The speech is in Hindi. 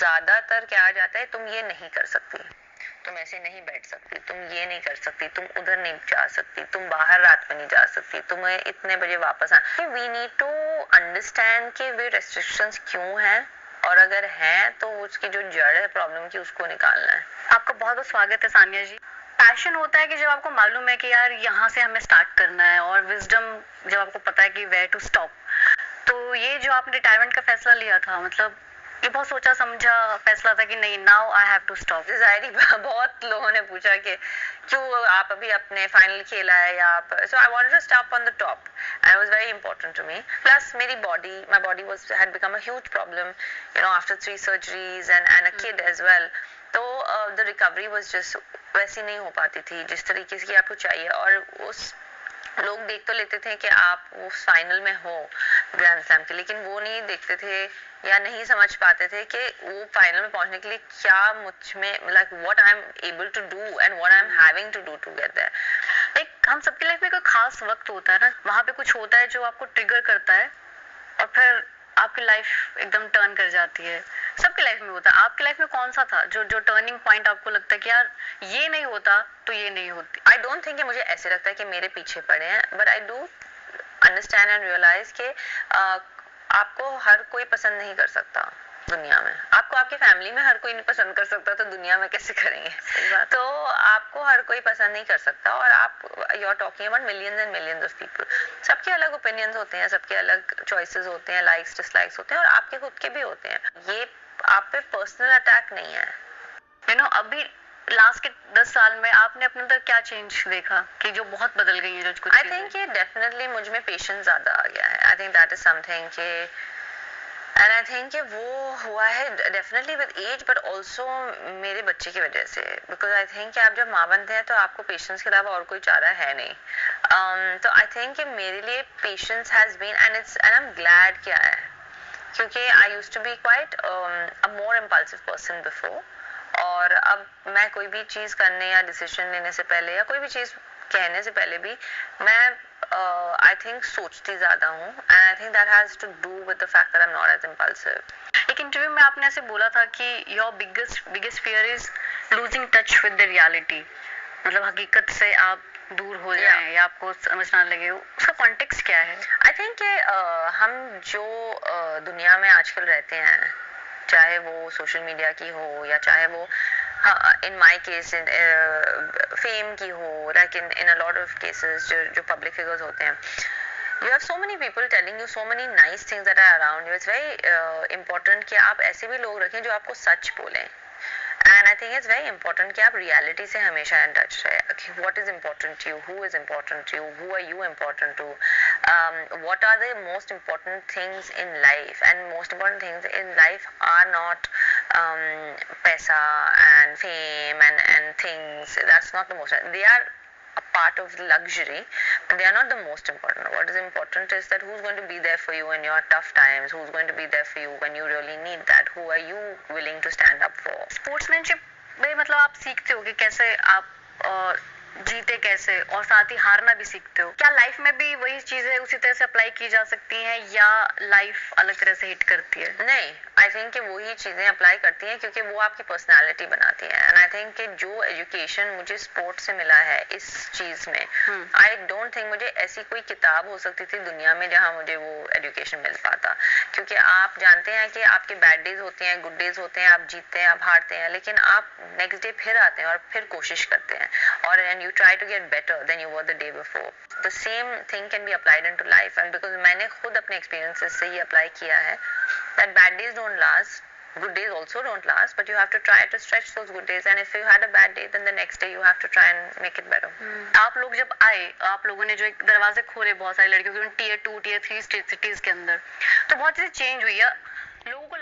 ज्यादातर क्या आ जाता है, तुम ये नहीं कर सकती, तुम ऐसे नहीं बैठ सकती, तुम ये नहीं कर सकती, तुम उधर नहीं जा सकती, तुम बाहर रात में नहीं जा सकती, तुम्हें इतने बजे वापस आना। वी नीड टू अंडरस्टैंड कि वे रेस्ट्रिक्शंस क्यों हैं, और अगर हैं तो उसकी जो जड़ है प्रॉब्लम की उसको निकालना है। आपका बहुत बहुत स्वागत है सानिया जी। पैशन होता है कि जब आपको मालूम है कि यार यहाँ से हमें स्टार्ट करना है, और विजडम जब आपको पता है कि वेयर टू स्टॉप। तो ये जो आपने रिटायरमेंट का फैसला लिया था, मतलब ये बहुत सोचा समझा फैसला था कि नहीं, now I have to stop? जाहिर बहुत लोगों ने पूछा कि क्यों आप अभी अपने फाइनल खेला है या आप, so I wanted to stop on the top and it was very important to me. Plus मेरी body, my body was had become a huge problem, you know, after 3 surgeries and a kid as well. तो द रिकवरी वाज जस्ट वैसी नहीं हो पाती थी जिस तरीके की आपको चाहिए, और उस लोग देख तो लेते थे कि आप वो फाइनल में हो ग्रैंड स्लैम के, लेकिन वो नहीं देखते थे या नहीं समझ पाते थे कि वो फाइनल में पहुंचने के लिए क्या मुझ में, like what I am able to do and what I am having to do to get there. एक हम सबकी लाइफ में कोई खास वक्त होता है ना, वहाँ पे कुछ होता है जो आपको ट्रिगर करता है और फिर आपकी लाइफ एकदम टर्न कर जाती है। सबकी लाइफ में होता है, आपकी लाइफ में कौन सा था जो टर्निंग पॉइंट आपको लगता है कि यार ये नहीं होता तो ये नहीं होती? आई डोंट थिंक मुझे ऐसे लगता है कि मेरे पीछे पड़े हैं, but I do understand and realise कि आपको हर कोई पसंद नहीं कर सकता दुनिया में। आपको आपकी फैमिली में हर कोई नहीं पसंद कर सकता, तो दुनिया में कैसे करेंगे? तो आपको हर कोई पसंद नहीं कर सकता, और आप you are talking about millions and millions of people. सबके अलग ओपिनियंस होते हैं, सबके अलग चॉइसेस होते हैं, लाइक्स डिसलाइक्स होते हैं, और आपके खुद के भी होते हैं। ये आप पे पर्सनल अटैक नहीं है। यू नो, अभी लास्ट के 10 साल में आपने अपने अंदर क्या चेंज देखा कि जो बहुत बदल गई है? जो कुछ आई थिंक ये डेफिनेटली मुझ में पेशेंस ज्यादा आ गया है। I think that is something कि, एंड आई थिंक कि वो हुआ है definitely with age, but also मेरे बच्चे की वजह से। बिकॉज आई थिंक कि आप जब माँ बनते हैं तो आपको पेशेंस के अलावा और कोई चारा है नहीं। तो आई थिंक कि मेरे लिए patience has been, and I am glad कि आया है, क्योंकि I used to be quite a more impulsive person before. और अब मैं कोई भी चीज़ करने या डिसीजन लेने से पहले या कोई भी चीज़ कहने से पहले भी मैं आई थिंक सोचती ज़्यादा हूँ, and I think that has to do with the fact that I am not as impulsive. एक इंटरव्यू में आपने ऐसे बोला था कि your biggest fear is losing touch with the reality, मतलब हकीकत से आप दूर हो जाएं या आपको समझ ना लगे। उसका कॉन्टेक्स्ट क्या है? आई थिंक कि हम जो दुनिया में आजकल रहते हैं, चाहे वो सोशल मीडिया की हो या चाहे वो इन माई केस फेम की हो, like in a lot of cases जो पब्लिक फिगर्स होते हैं, you have so many people telling you so many nice things that are around you. It's very important कि आप ऐसे भी लोग रखें जो आपको सच बोलें, and I think it's very important कि आप reality से हमेशा in touch रहे। What is important to you? Who is important to you? Who are you important to? What are the most important things in life? And most important things in life are not पैसा and fame and things. That's not the most. They are a part of luxury, but they are not the most important. What is important is that who's going to be there for you in your tough times, who's going to be there for you when you really need that, who are you willing to stand up for. Sportsmanship में मतलब आप सीखते हो कि कैसे आप जीते कैसे, और साथ ही हारना भी सीखते हो। क्या लाइफ में भी वही चीजें उसी तरह से अप्लाई की जा सकती हैं या लाइफ अलग तरह से हिट करती है? नहीं, आई थिंक कि वही चीजें अप्लाई करती हैं, क्योंकि वो आपकी पर्सनालिटी बनाती है। एंड आई थिंक कि जो एजुकेशन मुझे स्पोर्ट्स से मिला है इस चीज में, आई डोंट थिंक मुझे ऐसी कोई किताब हो सकती थी दुनिया में जहां मुझे वो एजुकेशन मिल पाता। क्योंकि आप जानते हैं कि आपके बैड डेज होते हैं, गुड डेज होते हैं, आप जीतते हैं, आप हारते हैं, लेकिन आप नेक्स्ट डे फिर आते हैं और फिर कोशिश करते हैं, और and you try to get better than you were the day before. The same thing can be applied into life, and because मैंने खुद अपने experiences से ये apply किया है that bad days don't last, good days also don't last, but you have to try to stretch those good days, and if you had a bad day then the next day you have to try and make it better. आप लोग जब आए, आप लोगों ने जो एक दरवाजे खोले बहुत सारी लड़कियों के Tier 2 Tier 3 सिटीज के अंदर, तो बहुत चीजें चेंज हुई है। लोगों को